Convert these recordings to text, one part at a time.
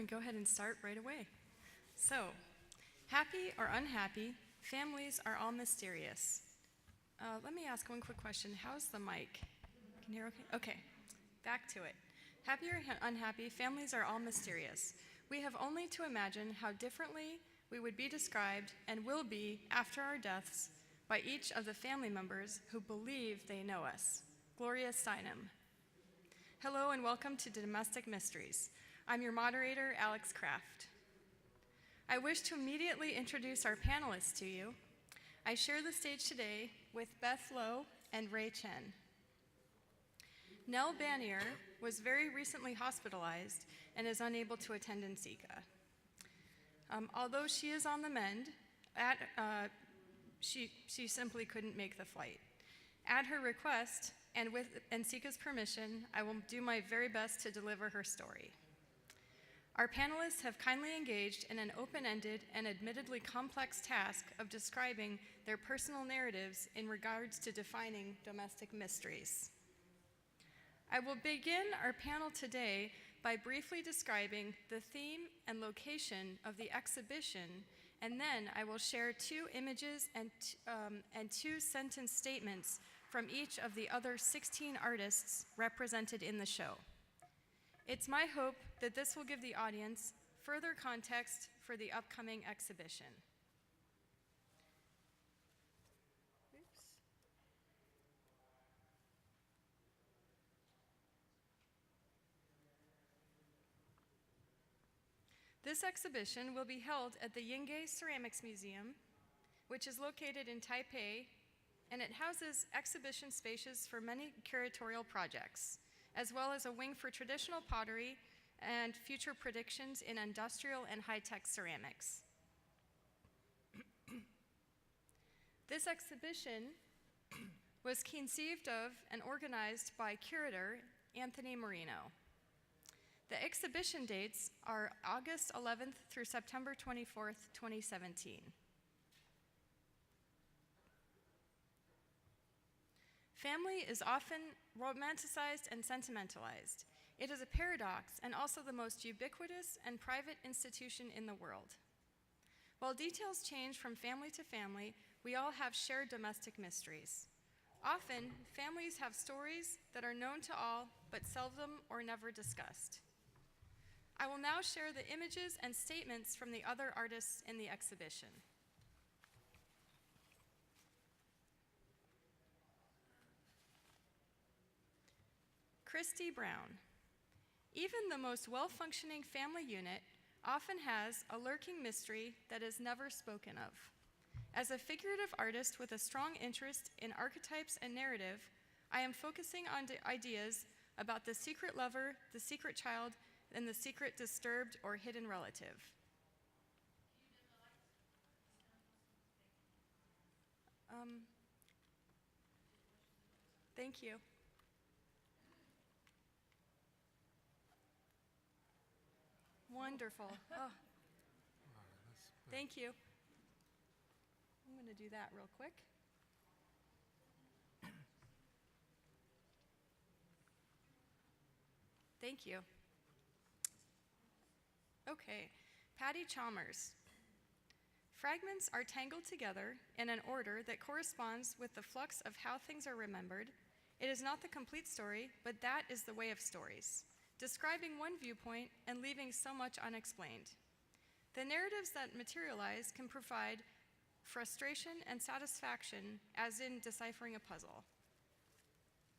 going to go ahead and start right away. So, happy or unhappy, families are all mysterious. Let me ask one quick question. How's the mic? Can you hear okay? Okay, back to it. Happy or unhappy, families are all mysterious. We have only to imagine how differently we would be described and will be after our deaths by each of the family members who believe they know us. Gloria Steinem. Hello and welcome to Domestic Mysteries. I'm your moderator, Alex Kraft. I wish to immediately introduce our panelists to you. I share the stage today with Beth Lowe and Ray Chen. Nell Banier was very recently hospitalized and is unable to attend NCECA. Although she is on the mend, she simply couldn't make the flight. At her request, and with NCECA's permission, I will do my very best to deliver her story. Our panelists have kindly engaged in an open-ended and admittedly complex task of describing their personal narratives in regards to defining domestic mysteries. I will begin our panel today by briefly describing the theme and location of the exhibition, and then I will share two images and two-sentence statements from each of the other 16 artists represented in the show. It's my hope that this will give the audience further context for the upcoming exhibition. This exhibition will be held at the Yingge Ceramics Museum, which is located in Taipei, and it houses exhibition spaces for many curatorial projects, as well as a wing for traditional pottery and future predictions in industrial and high-tech ceramics. This exhibition was conceived of and organized by curator Anthony Marino. The exhibition dates are August 11th through September 24th, 2017. Family is often romanticized and sentimentalized. It is a paradox and also the most ubiquitous and private institution in the world. While details change from family to family, we all have shared domestic mysteries. Often, families have stories that are known to all, but seldom or never discussed. I will now share the images and statements from the other artists in the exhibition. Christy Brown. Even the most well-functioning family unit often has a lurking mystery that is never spoken of. As a figurative artist with a strong interest in archetypes and narrative, I am focusing on ideas about the secret lover, the secret child, and the secret disturbed or hidden relative. Thank you. Wonderful. Oh. Thank you. I'm going to do that real quick. Thank you. Okay, Patty Chalmers. Fragments are tangled together in an order that corresponds with the flux of how things are remembered. It is not the complete story, but that is the way of stories, describing one viewpoint and leaving so much unexplained. The narratives that materialize can provide frustration and satisfaction, as in deciphering a puzzle.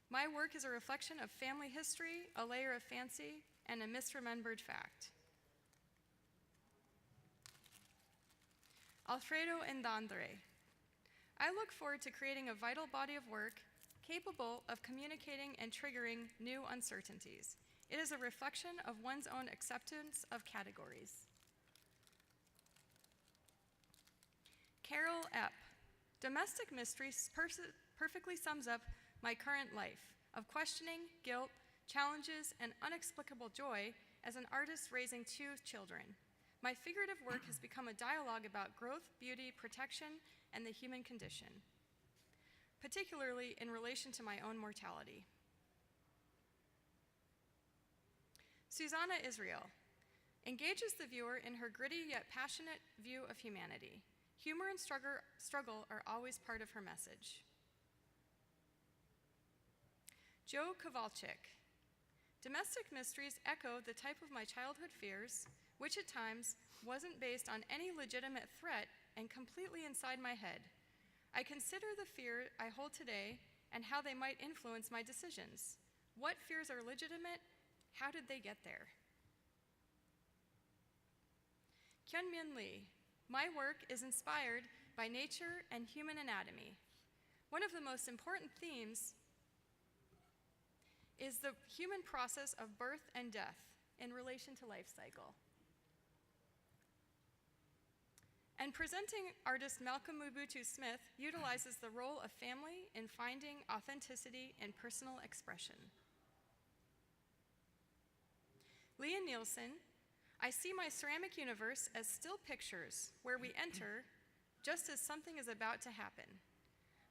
My work is a reflection of family history, a layer of fancy, and a misremembered fact. Alfredo Endandre. I look forward to creating a vital body of work capable of communicating and triggering new uncertainties. It is a reflection of one's own acceptance of categories. Carol Epp. Domestic mysteries perfectly sums up my current life of questioning, guilt, challenges, and inexplicable joy as an artist raising two children. My figurative work has become a dialogue about growth, beauty, protection, and the human condition, particularly in relation to my own mortality. Susanna Israel. engages the viewer in her gritty yet passionate view of humanity. Humor and struggle are always part of her message. Joe Kowalczyk. Domestic mysteries echo the type of my childhood fears, which at times wasn't based on any legitimate threat and completely inside my head. I consider the fear I hold today and how they might influence my decisions. What fears are legitimate? How did they get there? Kyunmin Lee. My work is inspired by nature and human anatomy. One of the most important themes is the human process of birth and death in relation to life cycle. And presenting artist Malcolm Mobutu Smith utilizes the role of family in finding authenticity and personal expression. Leah Nielsen. I see my ceramic universe as still pictures where we enter just as something is about to happen,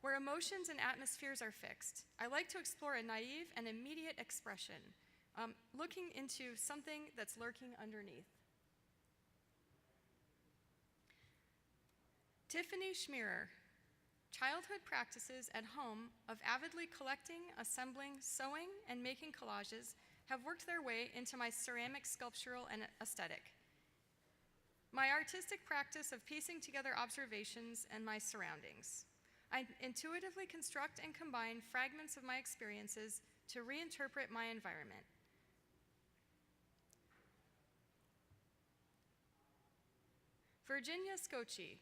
where emotions and atmospheres are fixed. I like to explore a naive and immediate expression, looking into something that's lurking underneath. Tiffany Schmierer. Childhood practices at home of avidly collecting, assembling, sewing, and making collages have worked their way into my ceramic sculptural and aesthetic. My artistic practice of piecing together observations and my surroundings. I intuitively construct and combine fragments of my experiences to reinterpret my environment. Virginia Scocci.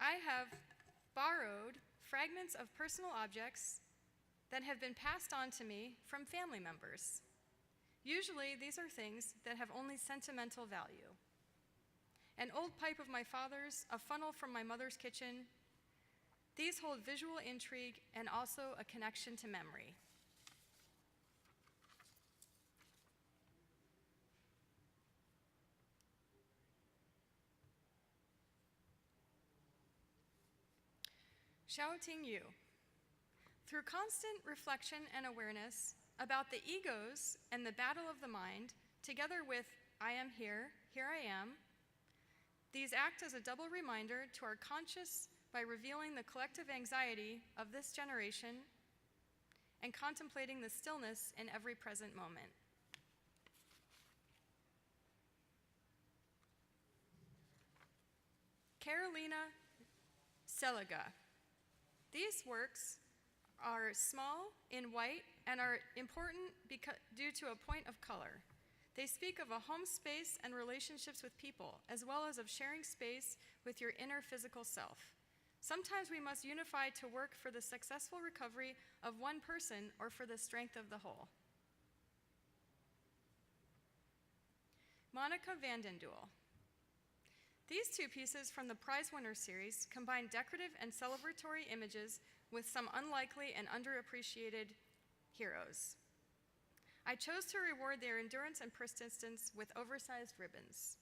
I have borrowed fragments of personal objects that have been passed on to me from family members. Usually, these are things that have only sentimental value. An old pipe of my father's, a funnel from my mother's kitchen. These hold visual intrigue and also a connection to memory. Xiaoting Yu. Through constant reflection and awareness about the egos and the battle of the mind, together with I am here, here I am, these act as a double reminder to our conscious by revealing the collective anxiety of this generation and contemplating the stillness in every present moment. Karoliina Szeliga. These works are small, in white, and are important due to a point of color. They speak of a home space and relationships with people, as well as of sharing space with your inner physical self. Sometimes we must unify to work for the successful recovery of one person or for the strength of the whole. Monica van den Dool. These two pieces from the prize winner series combine decorative and celebratory images with some unlikely and underappreciated heroes. I chose to reward their endurance and persistence with oversized ribbons.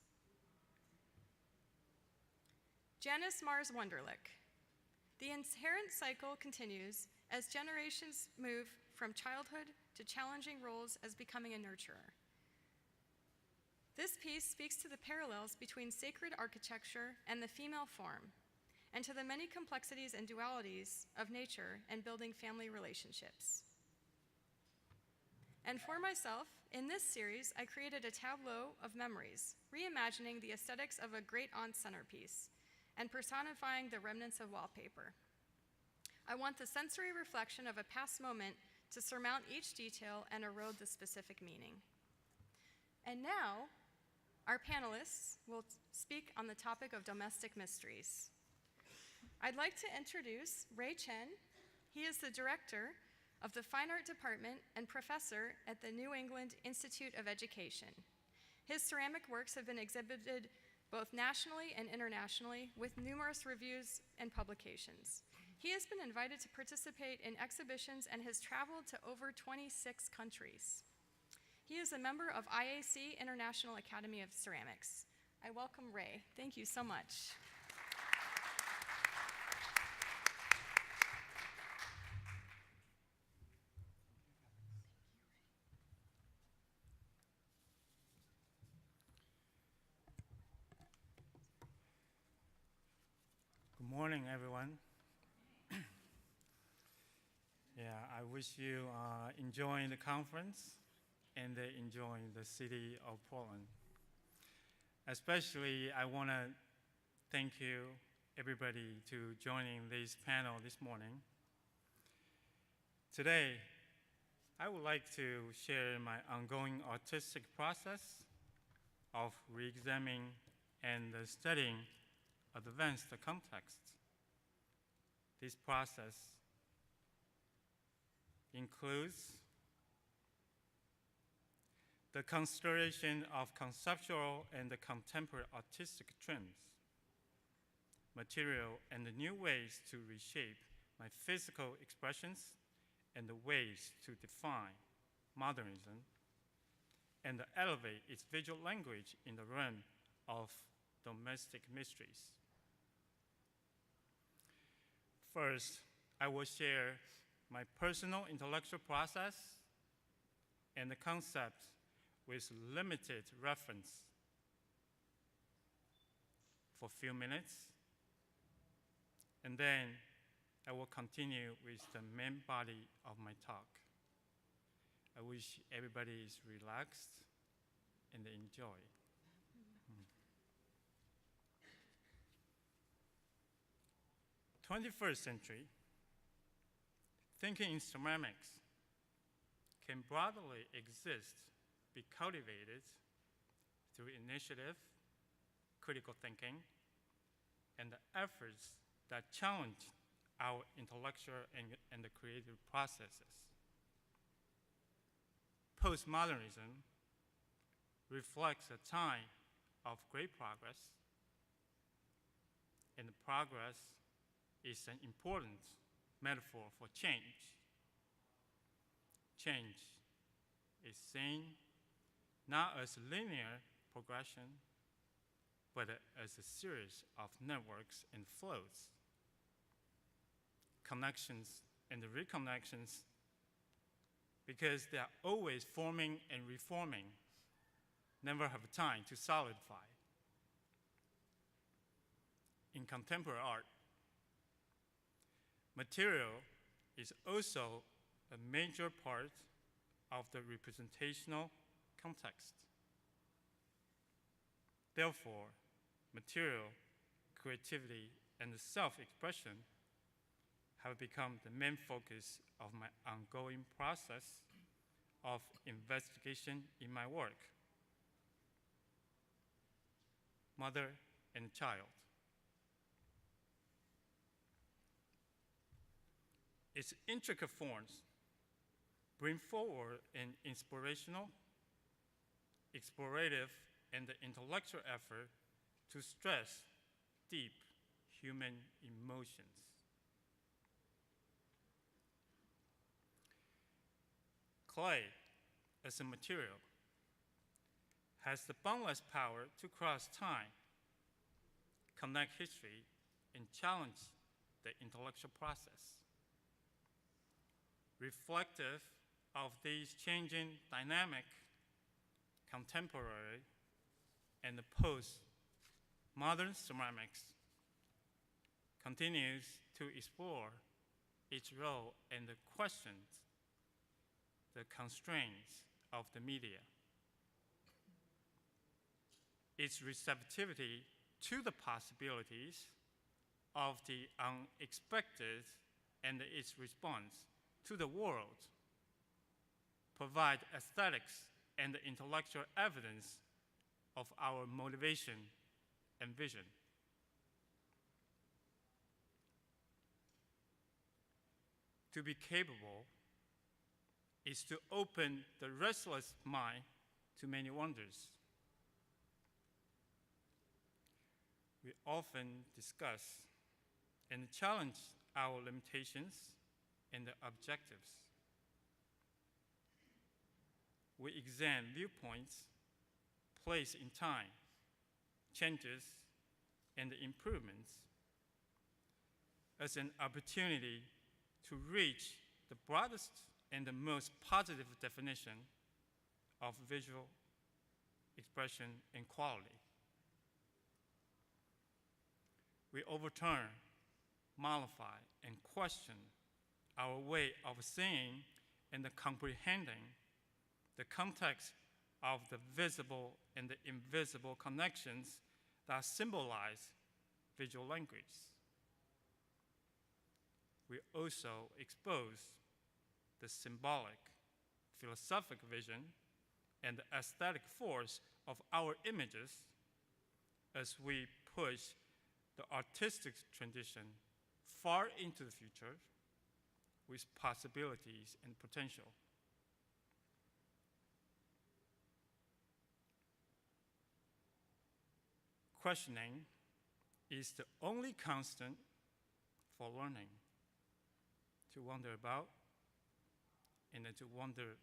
Janice Mars Wunderlich. The inherent cycle continues as generations move from childhood to challenging roles as becoming a nurturer. This piece speaks to the parallels between sacred architecture and the female form, and to the many complexities and dualities of nature and building family relationships. And for myself, in this series, I created a tableau of memories, reimagining the aesthetics of a great aunt centerpiece and personifying the remnants of wallpaper. I want the sensory reflection of a past moment to surmount each detail and erode the specific meaning. And now, our panelists will speak on the topic of domestic mysteries. I'd like to introduce Chen. He is the director of the Fine Art Department and professor at the New England Institute of Education. His ceramic works have been exhibited both nationally and internationally with numerous reviews and publications. He has been invited to participate in exhibitions and has traveled to over 26 countries. He is a member of IAC, International Academy of Ceramics. I welcome Ray. Thank you so much. morning, everyone. Yeah, I wish you enjoying the conference and enjoying the city of Portland. Especially, I want to thank you, everybody, to joining this panel this morning. Today, I would like to share my ongoing artistic process of re-examining and studying advanced contexts. This process includes the consideration of conceptual and contemporary artistic trends, material and the new ways to reshape my physical expressions and the ways to define modernism and elevate its visual language in the realm of domestic mysteries. First, I will share my personal intellectual process and the concepts with limited reference for a few minutes, and then I will continue with the main body of my talk. I wish everybody is relaxed and enjoy. 21st century, thinking in ceramics can broadly exist, be cultivated through initiative, critical thinking, and the efforts that challenge our intellectual and the creative processes. Post-modernism reflects a time of great progress, and the progress is an important metaphor for change. Change is seen not as a linear progression, but as a series of networks and flows, connections and reconnections, because they are always forming and reforming, never have time to solidify. In contemporary art, material is also a major part of the representational context. Therefore, material, creativity, and self-expression have become the main focus of my ongoing process of investigation in my work. Mother and child. Its intricate forms bring forward an inspirational, explorative, and intellectual effort to stress deep human emotions. Clay, as a material, has the boundless power to cross time, connect history, and challenge the intellectual process. Reflective of these changing dynamic, contemporary, and the post-modern ceramics continues to explore its role and the questions, the constraints of the media. Its receptivity to the possibilities of the unexpected and its response to the world provide aesthetics and intellectual evidence of our motivation and vision. To be capable is to open the restless mind to many wonders. We often discuss and challenge our limitations and the objectives. We examine viewpoints, place in time, changes, and improvements as an opportunity to reach the broadest and the most positive definition of visual expression and quality. We overturn mollify, and question our way of seeing and comprehending the context of the visible and the invisible connections that symbolize visual language. We also expose the symbolic, philosophic vision and the aesthetic force of our images as we push the artistic tradition far into the future with possibilities and potential. Questioning is the only constant for learning, to wonder about and then to wonder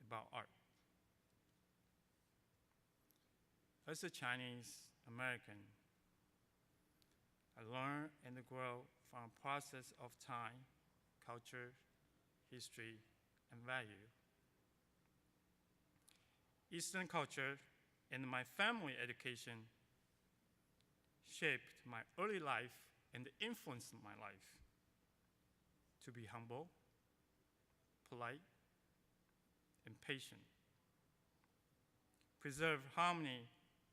about art. As a Chinese American, I learn and grow from a process of time, culture, history, and value. Eastern culture and my family education shaped my early life and influenced my life to be humble, polite, and patient. Preserve harmony,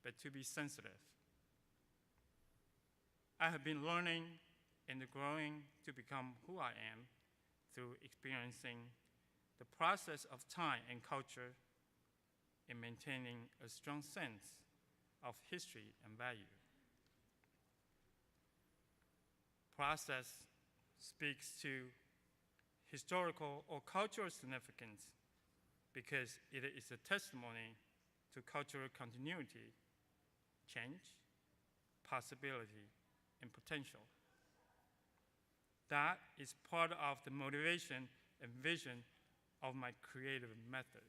but to be sensitive. I have been learning and growing to become who I am through experiencing the process of time and culture in maintaining a strong sense of history and value. Process speaks to historical or cultural significance because it is a testimony to cultural continuity, change, possibility, and potential. That is part of the motivation and vision of my creative method.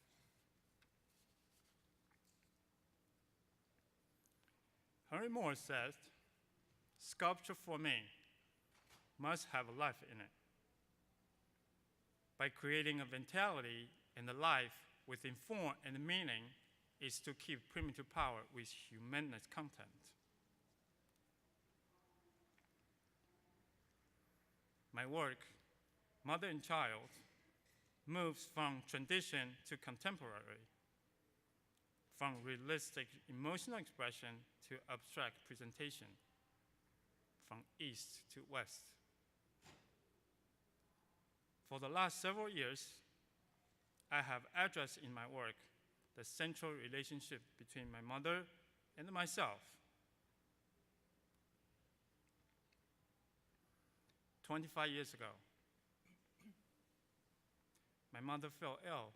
Henry Moore says, "Sculpture for me must have a life in it. By creating a vitality and a life with form and meaning is to keep primitive power with humanist content." My work, Mother and Child, moves from tradition to contemporary, from realistic emotional expression to abstract presentation, from east to west. For the last several years, I have addressed in my work the central relationship between my mother and myself. 25 years ago, my mother fell ill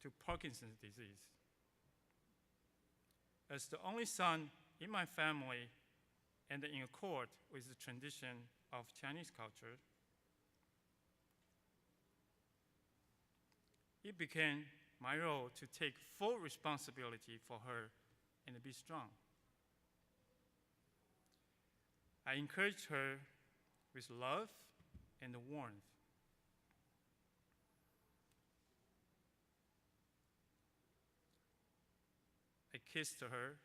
to Parkinson's disease. As the only son in my family and in accord with the tradition of Chinese culture, it became my role to take full responsibility for her and to be strong. I encouraged her with love and warmth. I kissed her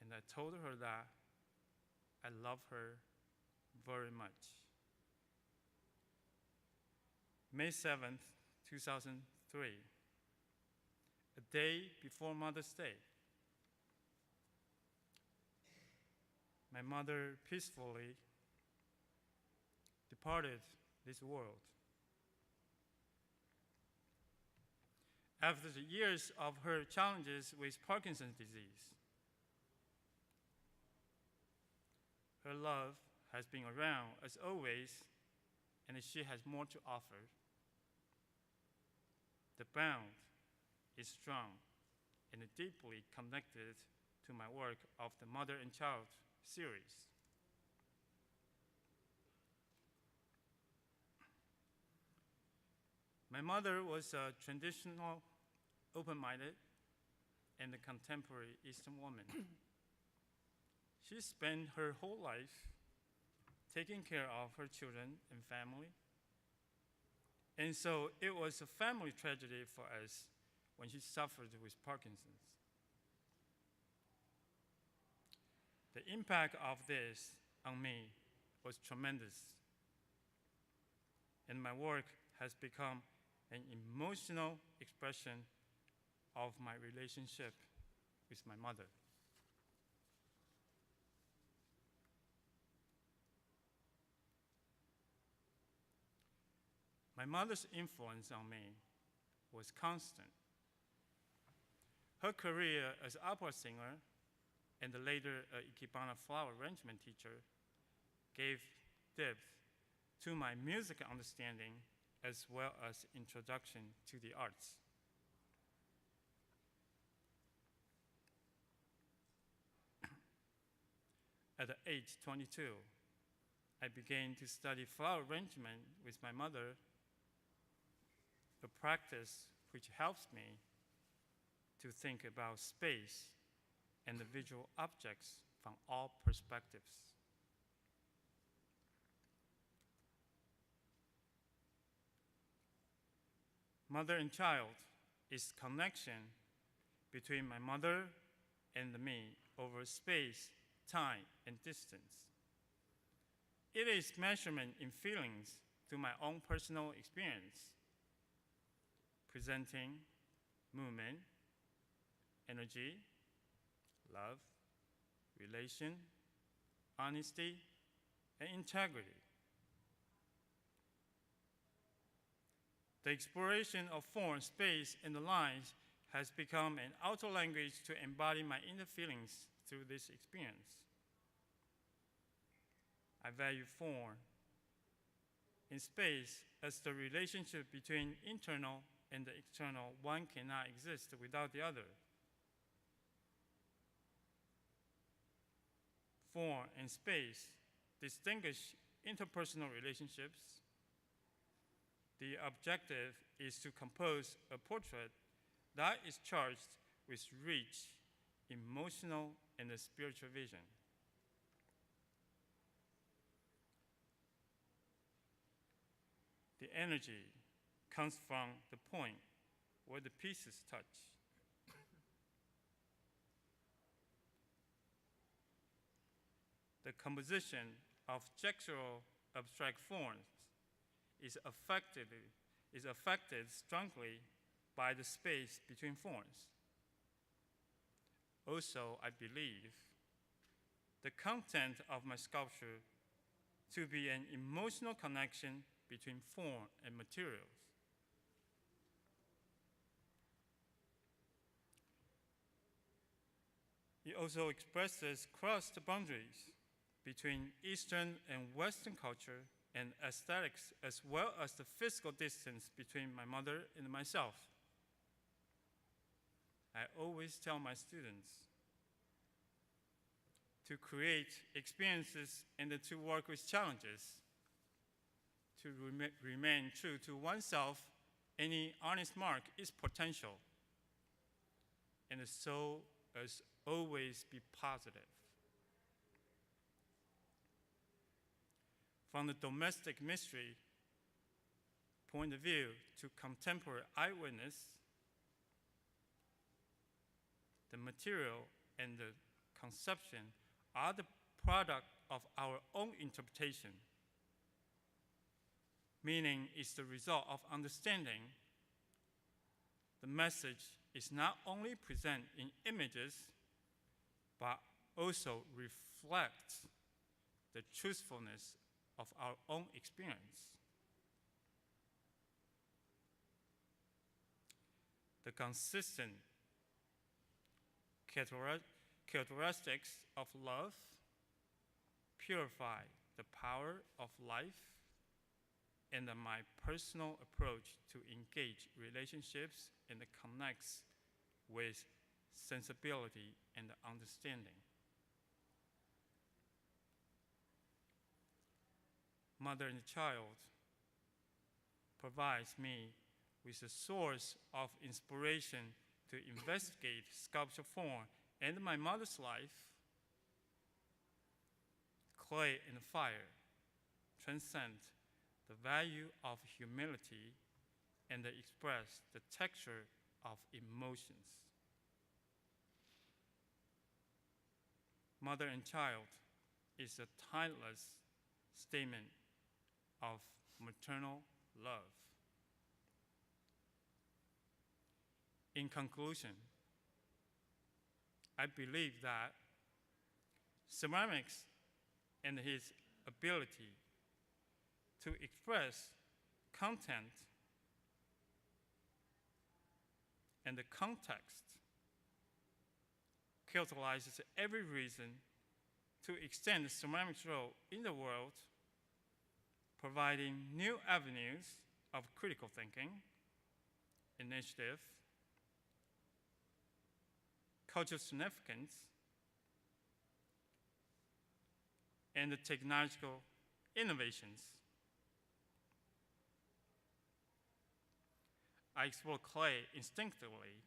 and I told her that I love her very much. May 7th, 2003, a day before Mother's Day, my mother peacefully departed this world. After the years of her challenges with Parkinson's disease, her love has been around as always, and she has more to offer. The bond is strong and deeply connected to my work of the Mother and Child series. My mother was a traditional, open-minded, and a contemporary Eastern woman. She spent her whole life taking care of her children and family. And so it was a family tragedy for us when she suffered with Parkinson's. The impact of this on me was tremendous, and my work has become an emotional expression of my relationship with my mother. My mother's influence on me was constant. Her career as opera singer and later Ikebana flower arrangement teacher gave depth to my music understanding as well as introduction to the arts. At age 22, I began to study flower arrangement with my mother, a practice which helps me to think about space and the visual objects from all perspectives. Mother and child is connection between my mother and me over space, time, and distance. It is measurement in feelings through my own personal experience, presenting movement, energy, love, relation, honesty, and integrity. The exploration of form, space, and the lines has become an outer language to embody my inner feelings through this experience. I value form in space as the relationship between internal and the external. One cannot exist without the other. Form and space distinguish interpersonal relationships. The objective is to compose a portrait that is charged with rich, emotional, and spiritual vision. The energy comes from the point where the pieces touch. The composition of textural abstract forms is affected strongly by the space between forms. Also, I believe the content of my sculpture to be an emotional connection between form and materials. It also expresses cross the boundaries between Eastern and Western culture and aesthetics, as well as the physical distance between my mother and myself. I always tell my students to create experiences and to work with challenges, to remain true to oneself. Any honest mark is potential, and so as always be positive. From the domestic mystery point of view to contemporary eyewitness, the material and the conception are the product of our own interpretation. Meaning is the result of understanding. The message is not only present in images, but also reflects the truthfulness of our own experience. The consistent characteristics of love purify the power of life, and my personal approach to engage relationships and connects with sensibility and understanding. Mother and child provides me with a source of inspiration to investigate sculpture form and my mother's life. Clay and fire transcend the value of humility and express the texture of emotions. Mother and child is a timeless statement of maternal love. In conclusion, I believe that ceramics and his ability to express content and the context characterizes every reason to extend the ceramics role in the world, providing new avenues of critical thinking, initiative, cultural significance, and the technological innovations. I explore clay instinctively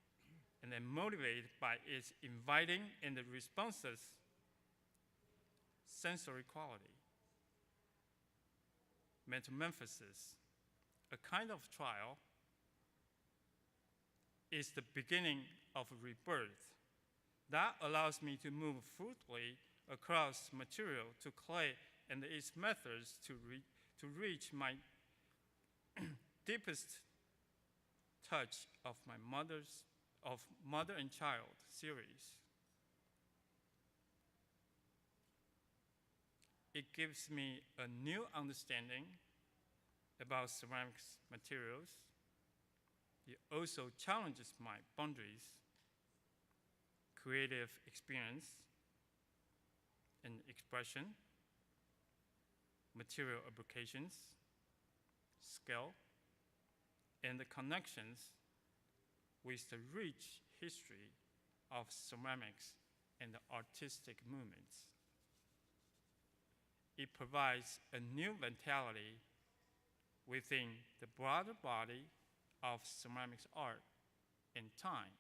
and am motivated by its inviting and the responsive sensory quality. Metamorphosis, a kind of trial, is the beginning of rebirth that allows me to move fruitfully across material to clay and its methods to reach my deepest touch of my Mother and Child series. It gives me a new understanding about ceramics materials. It also challenges my boundaries, creative experience and expression, material applications, skill, and the connections with the rich history of ceramics and the artistic movements. It provides a new vitality within the broader body of ceramics art and time,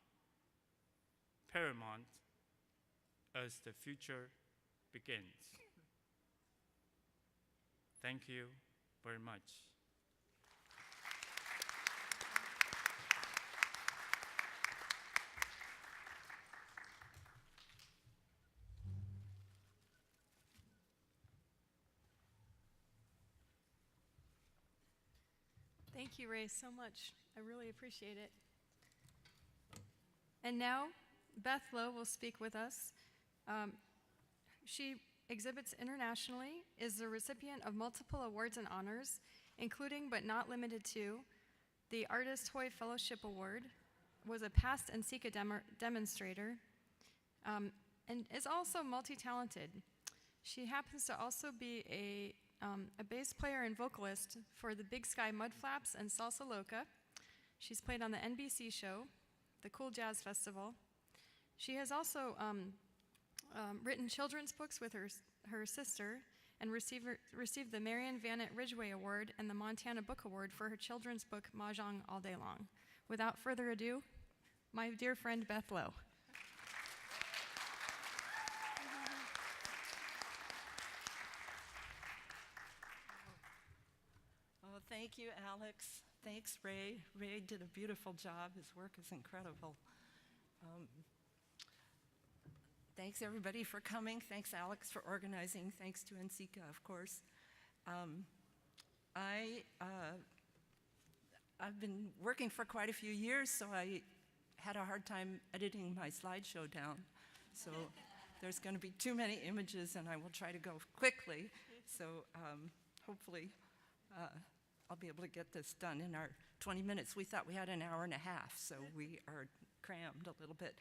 paramount as the future begins. Thank you very much. Thank you, Ray, so much. I really appreciate it. And now, Beth Lowe will speak with us. She exhibits internationally, is the recipient of multiple awards and honors, including but not limited to the Artist Hoy Fellowship Award, was a past NCECA demonstrator, and is also multi-talented. She happens to also be a bass player and vocalist for the Big Sky Mudflaps and Salsa Loca. She's played on the NBC show, the Cool Jazz Festival. She has also written children's books with her sister and received the Marion Vannett Ridgway Award and the Montana Book Award for her children's book, Mahjong All Day Long. Without further ado, my dear friend Beth Lowe. Oh, thank you, Alex. Thanks, Ray. Ray did a beautiful job. His work is incredible. Thanks, everybody, for coming. Thanks, Alex, for organizing. Thanks to NCECA, of course. I've been working for quite a few years, so I had a hard time editing my slideshow down. So there's going to be too many images, and I will try to go quickly. So hopefully I'll be able to get this done in our 20 minutes. We thought we had an hour and a half, so we are crammed a little bit.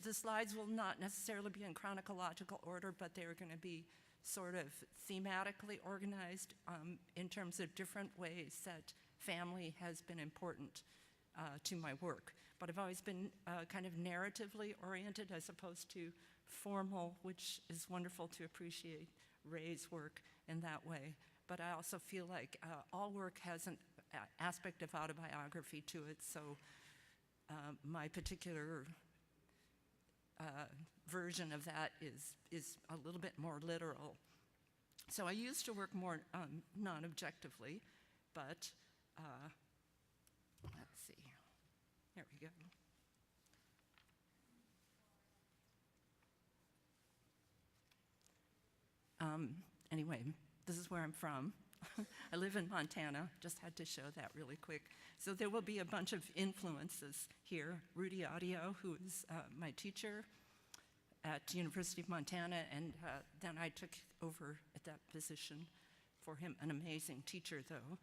The slides will not necessarily be in chronological order, but they are going to be sort of thematically organized in terms of different ways that family has been important to my work. But I've always been kind of narratively oriented as opposed to formal, which is wonderful to appreciate Ray's work in that way. But I also feel like all work has an aspect of autobiography to it, so my particular version of that is a little bit more literal. So I used to work more non-objectively, but let's see. Here we go. Anyway, this is where I'm from. I live in Montana, just had to show that really quick. So there will be a bunch of influences here. Rudy Audio, who is my teacher at University of Montana, and then I took over at that position for him, an amazing teacher though.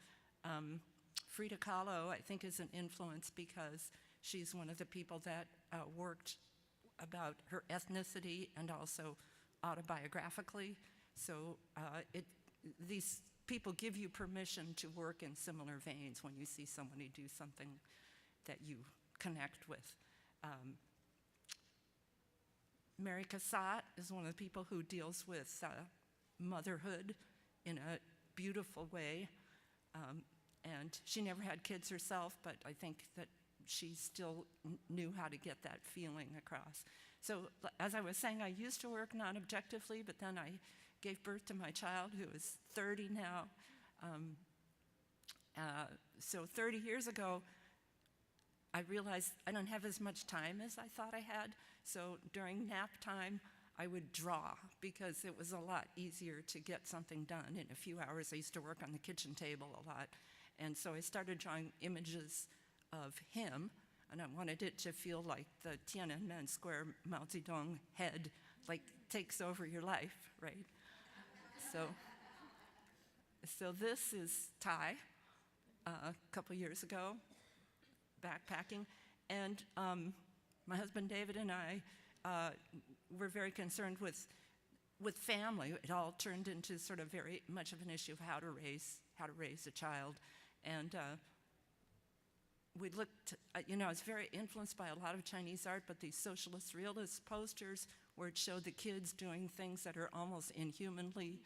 Frida Kahlo, I think, is an influence because she's one of the people that worked about her ethnicity and also autobiographically. So these people give you permission to work in similar veins when you see somebody do something that you connect with. Mary Cassatt is one of the people who deals with motherhood in a beautiful way. And she never had kids herself, but I think that she still knew how to get that feeling across. So as I was saying, I used to work non-objectively, but then I gave birth to my child, who is 30 now. So 30 years ago, I realized I don't have as much time as I thought I had. So during nap time, I would draw because it was a lot easier to get something done in a few hours. I used to work on the kitchen table a lot. And so I started drawing images of him, and I wanted it to feel like the Tiananmen Square Mao Zedong head, like, takes over your life, right? So this is Thai, a couple years ago, backpacking, and my husband David and I were very concerned with family. It all turned into sort of very much of an issue of how to raise a child, and we looked. I was very influenced by a lot of Chinese art, but these socialist realist posters where it showed the kids doing things that are almost inhumanly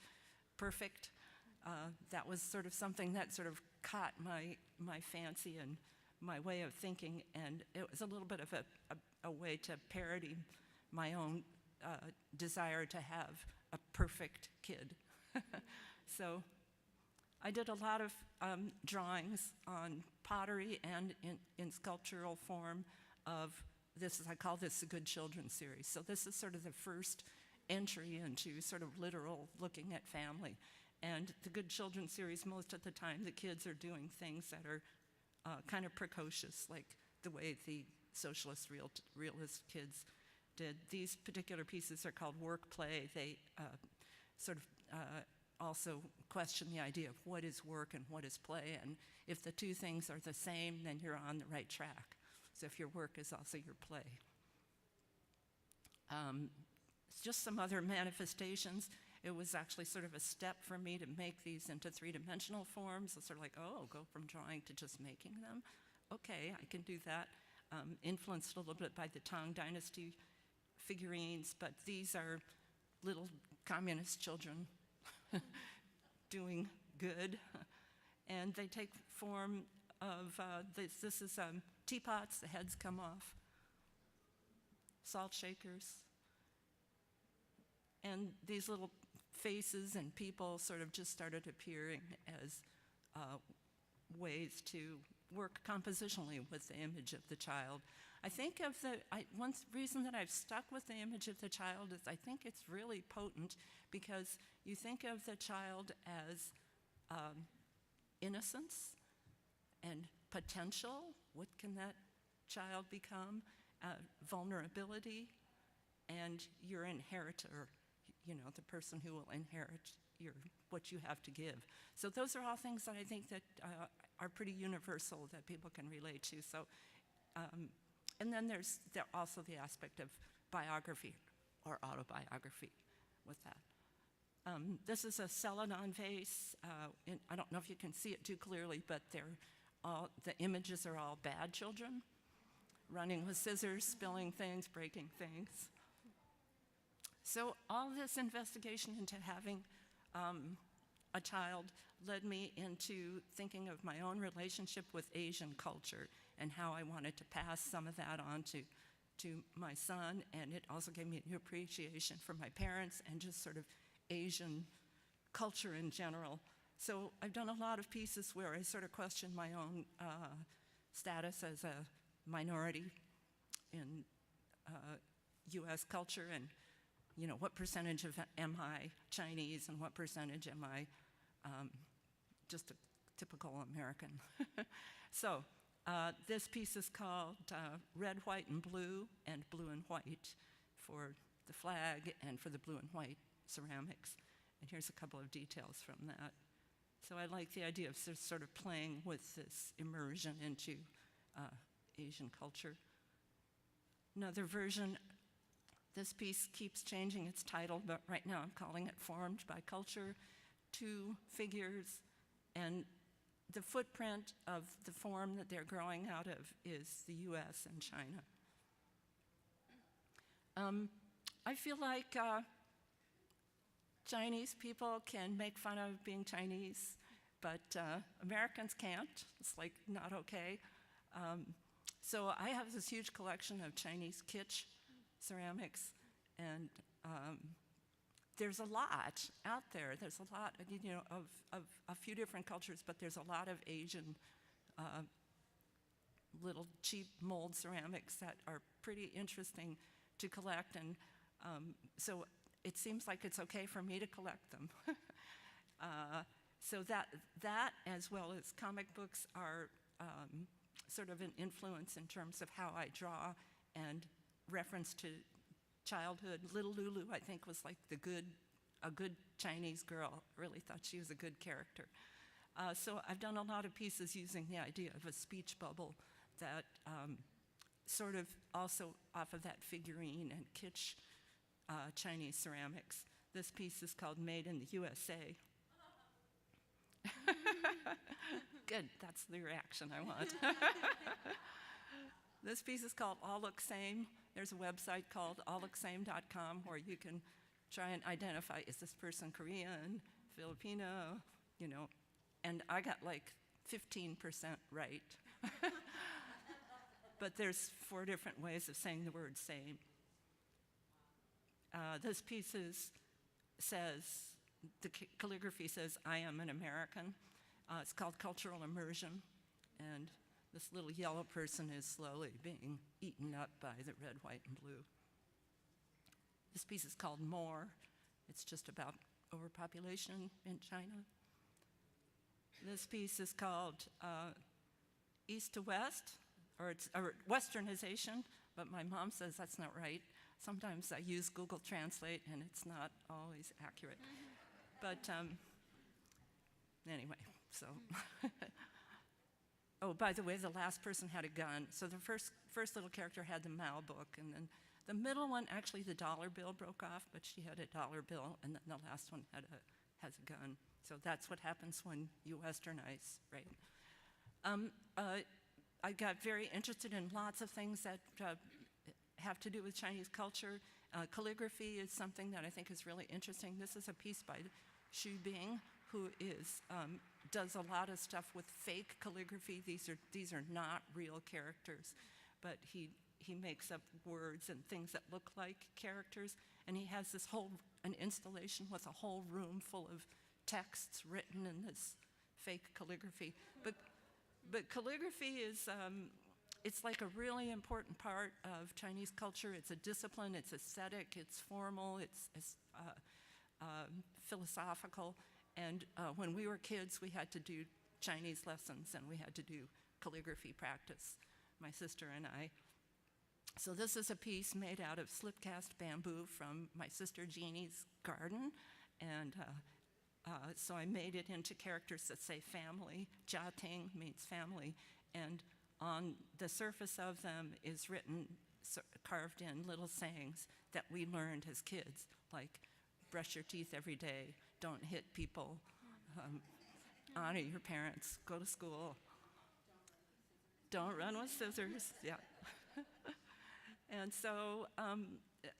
perfect. That was sort of something that sort of caught my fancy and my way of thinking, and it was a little bit of a way to parody my own desire to have a perfect kid. So I did a lot of drawings on pottery and in sculptural form of this, I call this the Good Children series. So this is sort of the first entry into sort of literal looking at family. And the Good Children series, most of the time, the kids are doing things that are kind of precocious, like the way the socialist realist kids did. These particular pieces are called work play. They sort of also question the idea of what is work and what is play, and if the two things are the same, then you're on the right track. So if your work is also your play. Just some other manifestations. It was actually sort of a step for me to make these into three-dimensional forms. It's sort of like, oh, go from drawing to just making them. Okay, I can do that. Influenced a little bit by the Tang Dynasty figurines, but these are little communist children doing good. And they take form of, this is teapots, the heads come off, salt shakers, and these little faces and people sort of just started appearing as ways to work compositionally with the image of the child. I think of one reason that I've stuck with the image of the child is I think it's really potent because you think of the child as innocence and potential. What can that child become? Vulnerability, and your inheritor, the person who will inherit what you have to give. So those are all things that I think that are pretty universal that people can relate to. So, and then there's also the aspect of biography or autobiography with that. This is a Celadon vase. I don't know if you can see it too clearly, but the images are all bad children, running with scissors, spilling things, breaking things. So all this investigation into having a child led me into thinking of my own relationship with Asian culture and how I wanted to pass some of that on to my son, and it also gave me a new appreciation for my parents and just sort of Asian culture in general. So I've done a lot of pieces where I sort of question my own status as a minority in US culture, and what percentage of am I Chinese and what percentage am I just a typical American. So this piece is called Red, White, and Blue and White for the flag and for the blue and white ceramics. And here's a couple of details from that. So I like the idea of sort of playing with this immersion into Asian culture. Another version, this piece keeps changing its title, but right now I'm calling it Formed by Culture. 2 figures, and the footprint of the form that they're growing out of is the US and China. I feel like Chinese people can make fun of being Chinese, but Americans can't. It's like not okay. So I have this huge collection of Chinese kitsch ceramics, and there's a lot out there. There's a lot, of a few different cultures, but there's a lot of Asian little cheap mold ceramics that are pretty interesting to collect, and so it seems like it's okay for me to collect them. So that as well as comic books are sort of an influence in terms of how I draw and reference to childhood. Little Lulu, I think, was like a good Chinese girl. I really thought she was a good character. So I've done a lot of pieces using the idea of a speech bubble that sort of also off of that figurine and kitsch Chinese ceramics. This piece is called Made in the USA. Good, that's the reaction I want. This piece is called All Look Same. There's a website called alllooksame.com where you can try and identify, is this person Korean, Filipino, and I got like 15% right. But there's 4 different ways of saying the word same. This piece says, the calligraphy says, I am an American. It's called Cultural Immersion, and this little yellow person is slowly being eaten up by the red, white, and blue. This piece is called More. It's just about overpopulation in China. This piece is called East to West, or Westernization, but my mom says that's not right. Sometimes I use Google Translate, and it's not always accurate. But anyway, so. Oh, by the way, the last person had a gun. So the first little character had the Mao book, and then the middle one, actually the dollar bill broke off, but she had a dollar bill, and then the last one has a gun. So that's what happens when you Westernize, right? I got very interested in lots of things that have to do with Chinese culture. Calligraphy is something that I think is really interesting. This is a piece by Xu Bing, who does a lot of stuff with fake calligraphy. These are not real characters, but he makes up words and things that look like characters, and he has an installation with a whole room full of texts written in this fake calligraphy. But calligraphy is, it's like a really important part of Chinese culture. It's a discipline, it's aesthetic, it's formal, it's philosophical. And when we were kids, we had to do Chinese lessons, and we had to do calligraphy practice, my sister and I. So this is a piece made out of slip-cast bamboo from my sister Jeannie's garden, and so I made it into characters that say family. Jia Ting means family, and on the surface of them is written, carved in little sayings that we learned as kids, like brush your teeth every day, don't hit people, honor your parents, go to school, don't run with scissors, yeah. And so,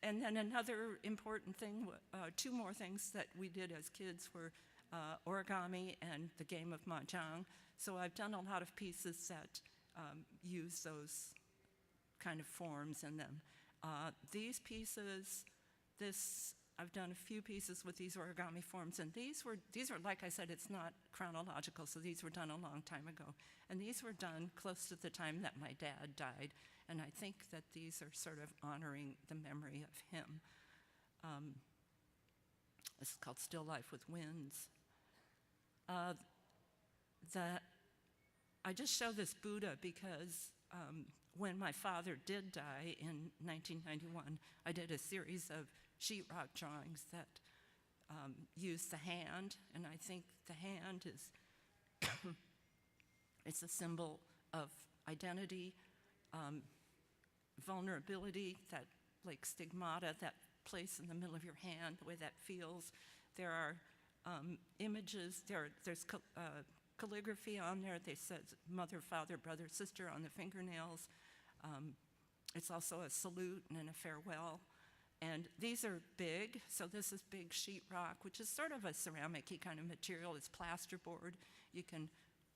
and then another important thing, 2 more things that we did as kids were origami and the game of mahjong. So I've done a lot of pieces that use those kind of forms in them. These pieces, I've done a few pieces with these origami forms, and these were, like I said, it's not chronological, so these were done a long time ago. And these were done close to the time that my dad died, and I think that these are sort of honoring the memory of him. This is called Still Life with Winds. I just show this Buddha because when my father did die in 1991, I did a series of sheetrock drawings that used the hand, and I think the hand is it's a symbol of identity, vulnerability, that like stigmata, that place in the middle of your hand, the way that feels. There are images, there's calligraphy on there. They said mother, father, brother, sister on the fingernails. It's also a salute and a farewell. And these are big, so this is big sheetrock, which is sort of a ceramic-y kind of material. It's plasterboard. You can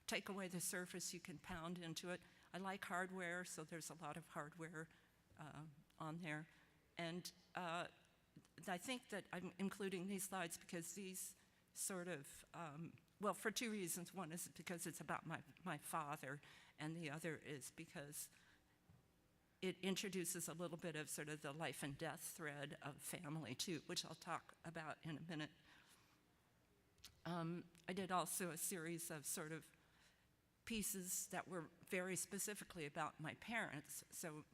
take away the surface, you can pound into it. I like hardware, so there's a lot of hardware on there. And I think that I'm including these slides because these sort of, well, for two reasons. One is because it's about my father, and the other is because it introduces a little bit of sort of the life and death thread of family too, which I'll talk about in a minute. I did also a series of sort of pieces that were very specifically about my parents. So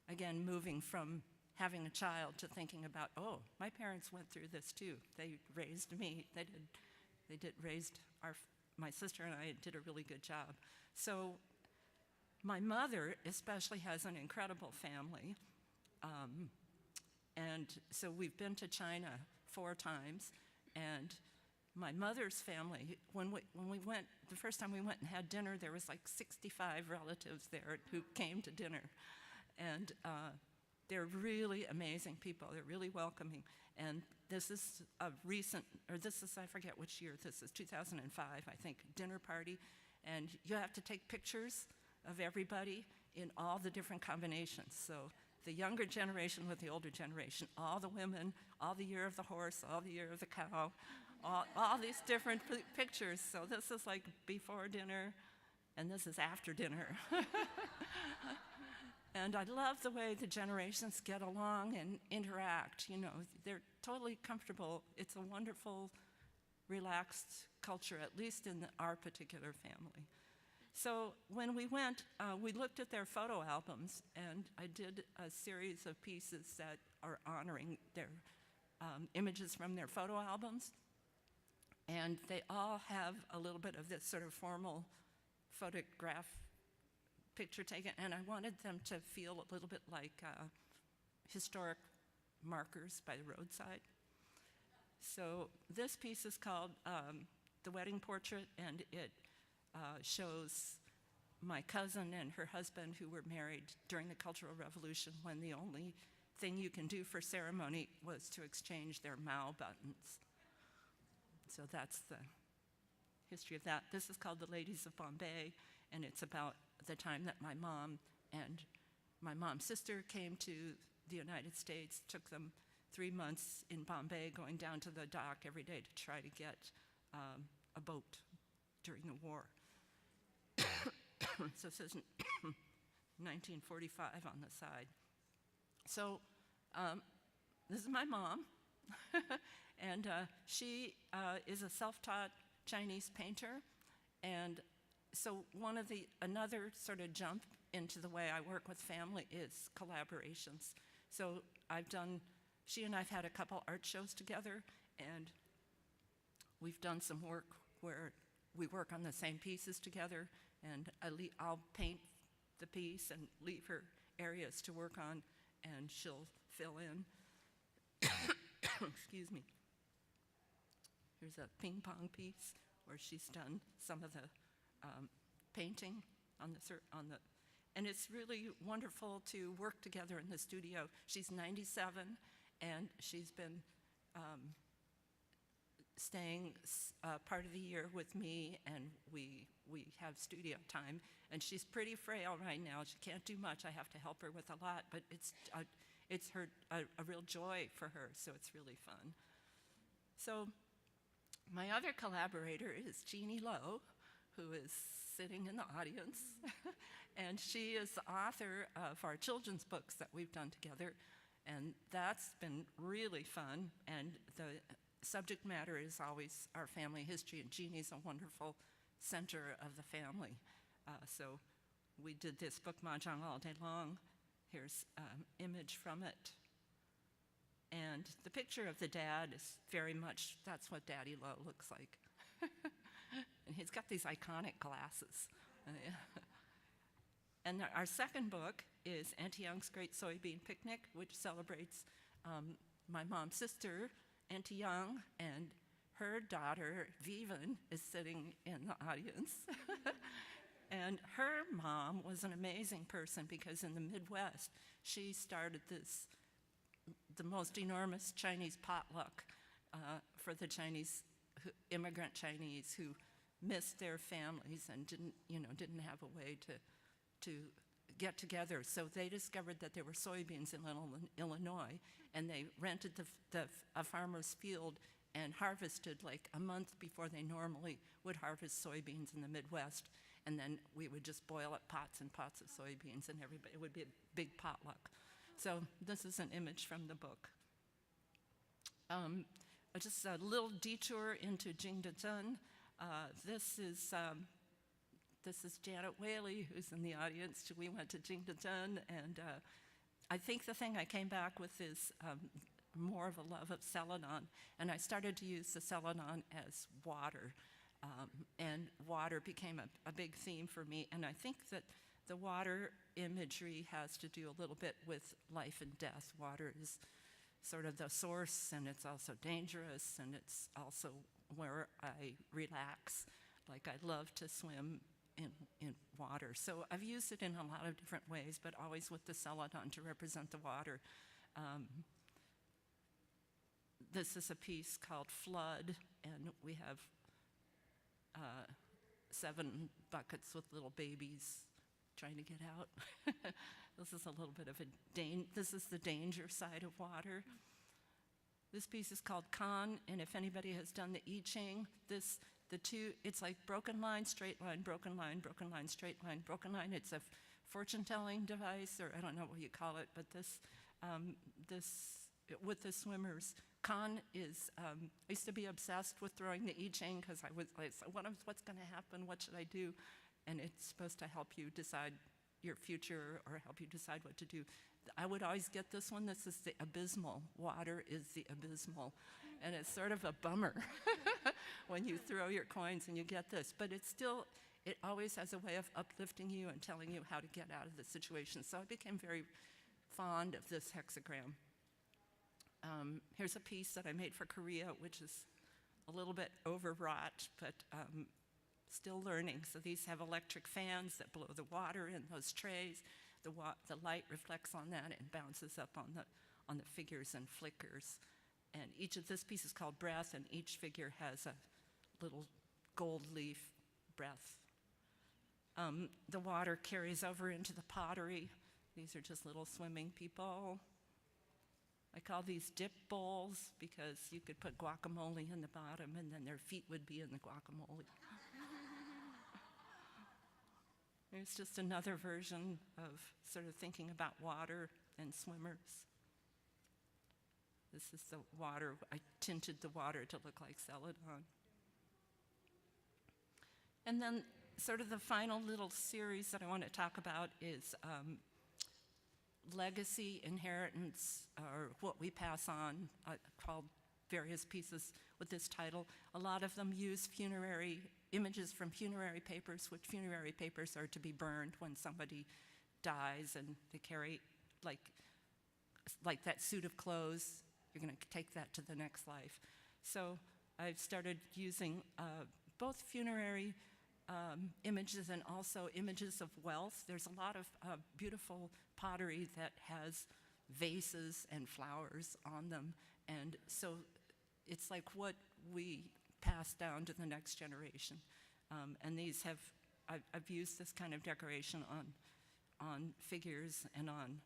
again, moving from having a child to thinking about, oh, my parents went through this too. They raised me. They did raised my sister and I did a really good job. So my mother especially has an incredible family. And so we've been to China 4 times, and my mother's family, when we went, the first time we went and had dinner, there was like 65 relatives there who came to dinner. And they're really amazing people. They're really welcoming. And this is a recent, or this is, I forget which year this is, 2005, I think, dinner party. And you have to take pictures of everybody in all the different combinations. So the younger generation with the older generation, all the women, all the year of the horse, all the year of the cow, all these different pictures. So this is like before dinner, and this is after dinner. And I love the way the generations get along and interact. You know, they're totally comfortable. It's a wonderful, relaxed culture, at least in our particular family. So when we went, we looked at their photo albums, and I did a series of pieces that are honoring their images from their photo albums. And they all have a little bit of this sort of formal photograph picture taken, and I wanted them to feel a little bit like historic markers by the roadside. So this piece is called The Wedding Portrait, and it shows my cousin and her husband who were married during the Cultural Revolution, when the only thing you can do for ceremony was to exchange their Mao buttons. So that's the history of that. This is called the Ladies of Bombay, and it's about the time that my mom and my mom's sister came to the United States. Took them 3 months in Bombay, going down to the dock every day to try to get a boat during the war. So it says 1945 on the side. So this is my mom, and she is a self-taught Chinese painter. And so another sort of jump into the way I work with family is collaborations. So she and I've had a couple art shows together, and we've done some work where we work on the same pieces together, and I'll paint the piece and leave her areas to work on, and she'll fill in. Excuse me. Here's a ping pong piece where she's done some of the painting on the, and it's really wonderful to work together in the studio. She's 97, and she's been staying part of the year with me, and we have studio time. And she's pretty frail right now. She can't do much. I have to help her with a lot, but it's a real joy for her, so it's really fun. So my other collaborator is Jeannie Lowe, who is sitting in the audience. And she is the author of our children's books that we've done together. And that's been really fun, and the subject matter is always our family history, and Jeannie's a wonderful center of the family. So we did this book mahjong all day long. Here's an image from it. And the picture of the dad is very much, that's what Daddy Low looks like. And he's got these iconic glasses. And our second book is Auntie Young's Great Soybean Picnic, which celebrates my mom's sister, Auntie Young, and her daughter, Vivian, is sitting in the audience. And her mom was an amazing person because in the Midwest, she started the most enormous Chinese potluck for the immigrant Chinese who missed their families and didn't have a way to get together. So they discovered that there were soybeans in Illinois, and they rented a farmer's field and harvested like a month before they normally would harvest soybeans in the Midwest. And then we would just boil up pots and pots of soybeans, and it would be a big potluck. So this is an image from the book. Just a little detour into Jingdezhen. This is Janet Whaley, who's in the audience. We went to Jingdezhen, and I think the thing I came back with is more of a love of Celadon, and I started to use the Celadon as water, and water became a big theme for me, and I think that the water imagery has to do a little bit with life and death. Water is sort of the source, and it's also dangerous, and it's also where I relax. Like, I love to swim in water. So I've used it in a lot of different ways, but always with the Celadon to represent the water. This is a piece called Flood, and we have 7 buckets with little babies trying to get out. This is a little bit of this is the danger side of water. This piece is called Kan, and if anybody has done the I Ching, it's like broken line, straight line, broken line, broken line, straight line, broken line. It's a fortune-telling device, or I don't know what you call it, but with the swimmers, Kan is, I used to be obsessed with throwing the I Ching because I was like, what's going to happen? What should I do? And it's supposed to help you decide your future or help you decide what to do. I would always get this one. This is the abysmal. Water is the abysmal. And it's sort of a bummer when you throw your coins and you get this. But it always has a way of uplifting you and telling you how to get out of the situation. So I became very fond of this hexagram. Here's a piece that I made for Korea, which is a little bit overwrought, but still learning. So these have electric fans that blow the water in those trays. The light reflects on that and bounces up on the figures and flickers. And this piece is called Breath, and each figure has a little gold leaf breath. The water carries over into the pottery. These are just little swimming people. I call these dip bowls because you could put guacamole in the bottom and then their feet would be in the guacamole. There's just another version of sort of thinking about water and swimmers. This is the water. I tinted the water to look like Celadon. And then sort of the final little series that I want to talk about is legacy, inheritance, or what we pass on, called various pieces with this title. A lot of them use images from funerary papers, which funerary papers are to be burned when somebody dies, and they carry, like that suit of clothes, you're going to take that to the next life. So I've started using both funerary images and also images of wealth. There's a lot of beautiful pottery that has vases and flowers on them, and so it's like what we pass down to the next generation. And these I've used this kind of decoration on figures and on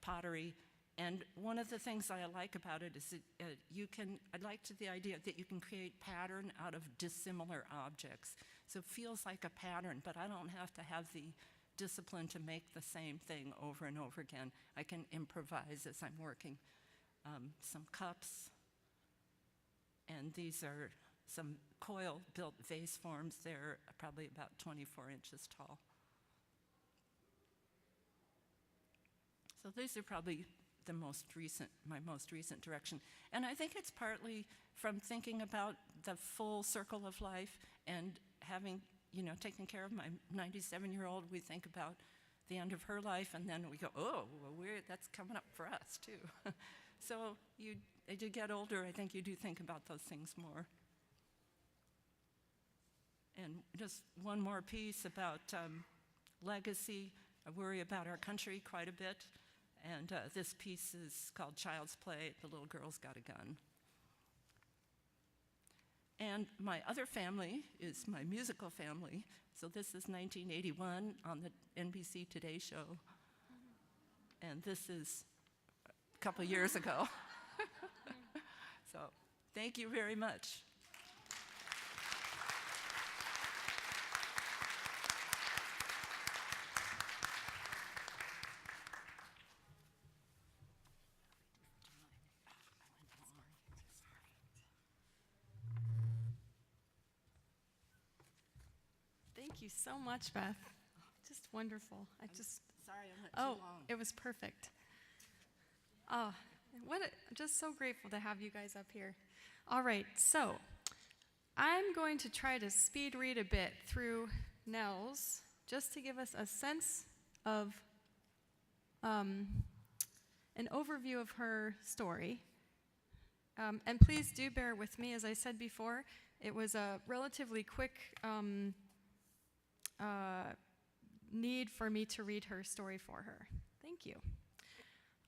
pottery. And one of the things I like about it is that I like the idea that you can create pattern out of dissimilar objects. So it feels like a pattern, but I don't have to have the discipline to make the same thing over and over again. I can improvise as I'm working. Some cups, and these are some coil-built vase forms. They're probably about 24 inches tall. So these are probably my most recent direction. And I think it's partly from thinking about the full circle of life and having, taken care of my 97-year-old. We think about the end of her life, and then we go, oh, well, that's coming up for us, too. So as you get older, I think you do think about those things more. And just one more piece about legacy. I worry about our country quite a bit. And this piece is called Child's Play, The Little Girl's Got a Gun. And my other family is my musical family. So this is 1981 on the NBC Today Show. And this is a couple years ago. So thank you very much. Thank you so much, Beth. Just wonderful. Sorry I went too long. It was perfect. Just so grateful to have you guys up here. All right, so I'm going to try to speed read a bit through Nell's, just to give us a sense of an overview of her story. And please do bear with me. As I said before, it was a relatively quick need for me to read her story for her. Thank you.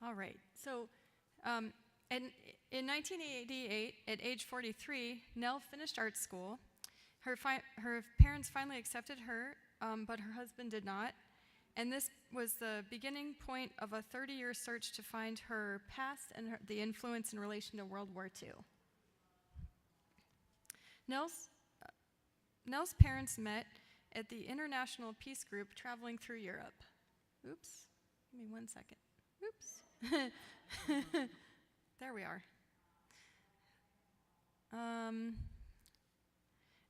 All right. So in 1988, at age 43, Nell finished art school. Her parents finally accepted her, but her husband did not. And this was the beginning point of a 30-year search to find her past and the influence in relation to World War II. Nell's parents met at the International Peace Group traveling through Europe. Oops, give me 1 second. Oops. There we are.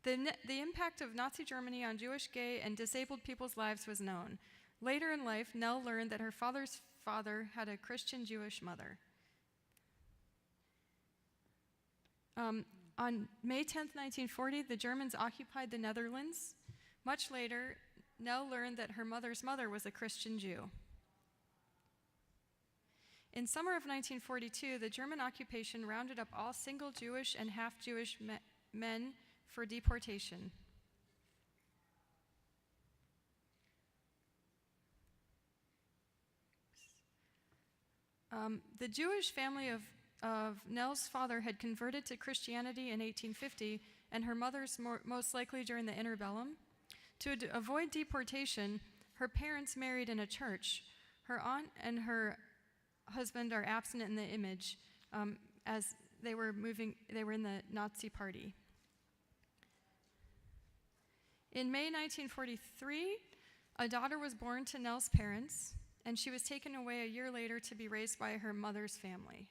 The impact of Nazi Germany on Jewish, gay, and disabled people's lives was known. Later in life, Nell learned that her father's father had a Christian Jewish mother. On May 10, 1940, the Germans occupied the Netherlands. Much later, Nell learned that her mother's mother was a Christian Jew. In summer of 1942, the German occupation rounded up all single Jewish and half-Jewish men for deportation. The Jewish family of Nell's father had converted to Christianity in 1850, and her mother's most likely during the interbellum. To avoid deportation, her parents married in a church. Her aunt and her husband are absent in the image, as they were in the Nazi party. In May 1943, a daughter was born to Nell's parents, and she was taken away a year later to be raised by her mother's family.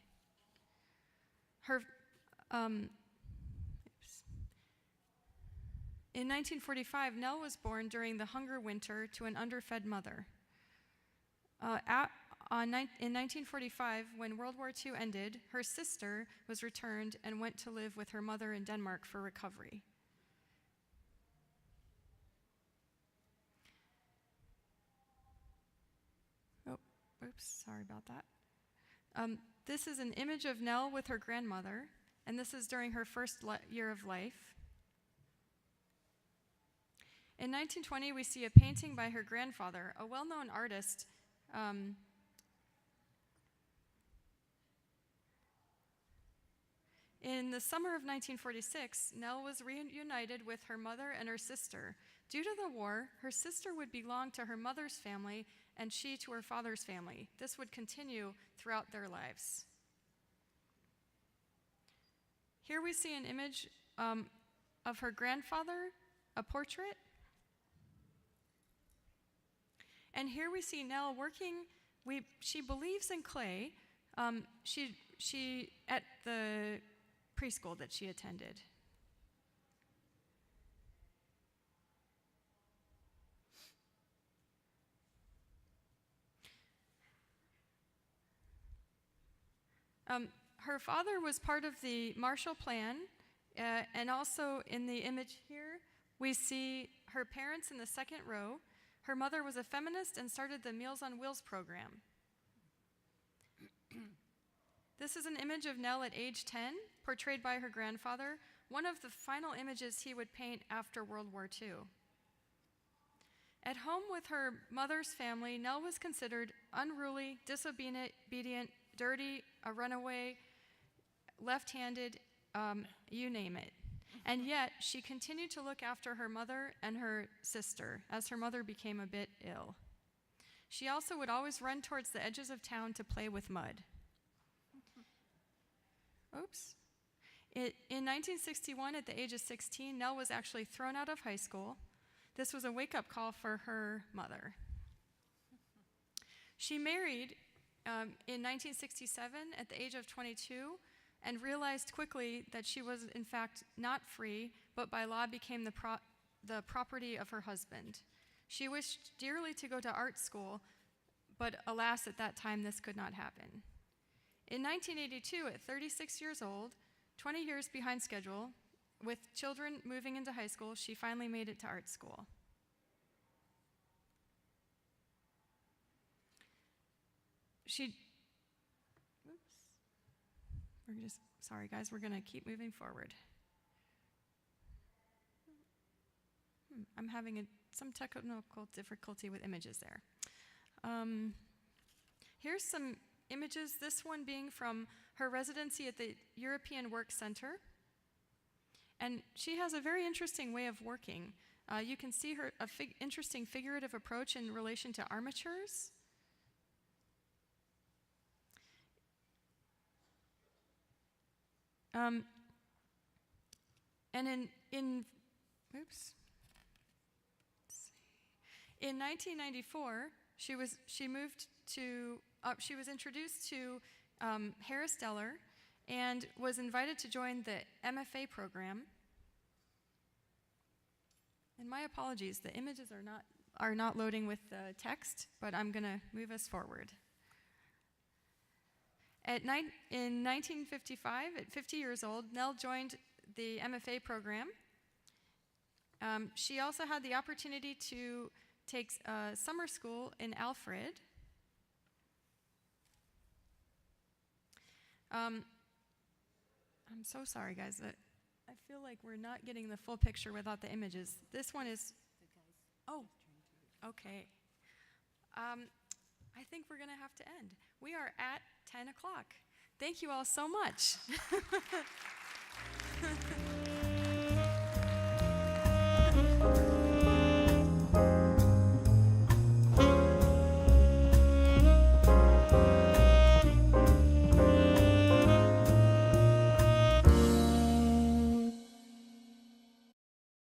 In 1945, Nell was born during the hunger winter to an underfed mother. In 1945, when World War II ended, her sister was returned and went to live with her mother in Denmark for recovery. Oops, sorry about that. This is an image of Nell with her grandmother, and this is during her first year of life. In 1920, we see a painting by her grandfather, a well-known artist. In the summer of 1946, Nell was reunited with her mother and her sister. Due to the war, her sister would belong to her mother's family and she to her father's family. This would continue throughout their lives. Here we see an image of her grandfather, a portrait. And here we see Nell working. She believes in clay. She at the preschool that she attended. Her father was part of the Marshall Plan, and also in the image here, we see her parents in the second row. Her mother was a feminist and started the Meals on Wheels program. This is an image of Nell at age 10, portrayed by her grandfather, one of the final images he would paint after World War II. At home with her mother's family, Nell was considered unruly, disobedient, dirty, a runaway, left-handed, you name it. And yet, she continued to look after her mother and her sister as her mother became a bit ill. She also would always run towards the edges of town to play with mud. Oops. In 1961, at the age of 16, Nell was actually thrown out of high school. This was a wake-up call for her mother. She married in 1967 at the age of 22 and realized quickly that she was in fact not free, but by law became the property of her husband. She wished dearly to go to art school, but alas, at that time this could not happen. In 1982, at 36 years old, 20 years behind schedule, with children moving into high school, she finally made it to art school. Sorry guys, we're gonna keep moving forward. I'm having some technical difficulty with images there. Here's some images, this one being from her residency at the European Work Center. And she has a very interesting way of working. You can see her interesting figurative approach in relation to armatures. And in 1994, she was introduced to Harris Deller and was invited to join the MFA program. And my apologies, the images are not loading with the text, but I'm going to move us forward. In 1955, at 50 years old, Nell joined the MFA program. She also had the opportunity to take summer school in Alfred. I'm so sorry, guys. I feel like we're not getting the full picture without the images. This one is... Oh, okay. I think we're going to have to end. We are at 10 o'clock. Thank you all so much.